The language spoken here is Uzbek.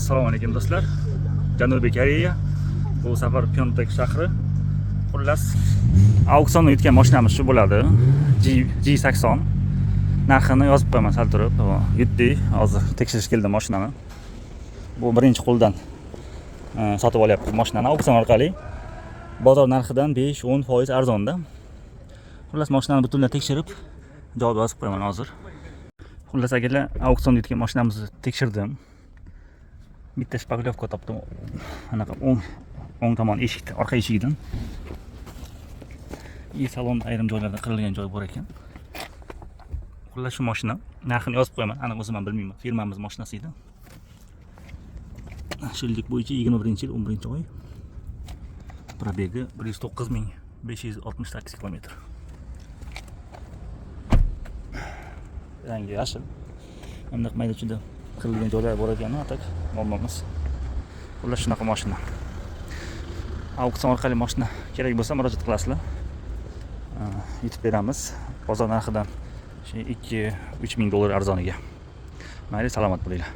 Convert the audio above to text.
Assalomu alaykum do'stlar. Janubiy Koreya. Bu safar Pyeongtaek shahri. Xullas, auksionda yutgan mashinamiz shu bo'ladi. G80. Narxini yozib qo'yaman sal turib. Yutdi. Hozir tekshirish keldi mashinani. Bu birinchi qo'ldan sotib olyapmiz mashinani auksion orqali. Bozor narxidan 5-10% arzonda. Xullas, mashinani butunlay tekshirib javob yozib qo'yaman hozir. Xullas, akalar, auksionda yutgan mashinamizni tekshirdim. Bitta shpaglyovka topdim. Anaqa o'ng tomon eshikda, orqa eshigidan. Salonda ayrim joylarda qirilgan joy bor ekan. Xullas, shu mashina narxini yozib qo'yaman. Aniq o'zim ham bilmayman. Firmamiz mashinasi edi. Shildik bo'yicha 21-yil 11-oy. Probegi 109.568 km. Rangi yashil. Aniq mayda juda qirilgan joylar bor ekan, atak muammomiz. Xullas, shunaqa mashina. Auksion orqali mashina kerak bo'lsa murojaat qilasizlar. Yutib beramiz. Bozor narxidan $2-3 ming arzoniga. Mayli, salomat bo'linglar.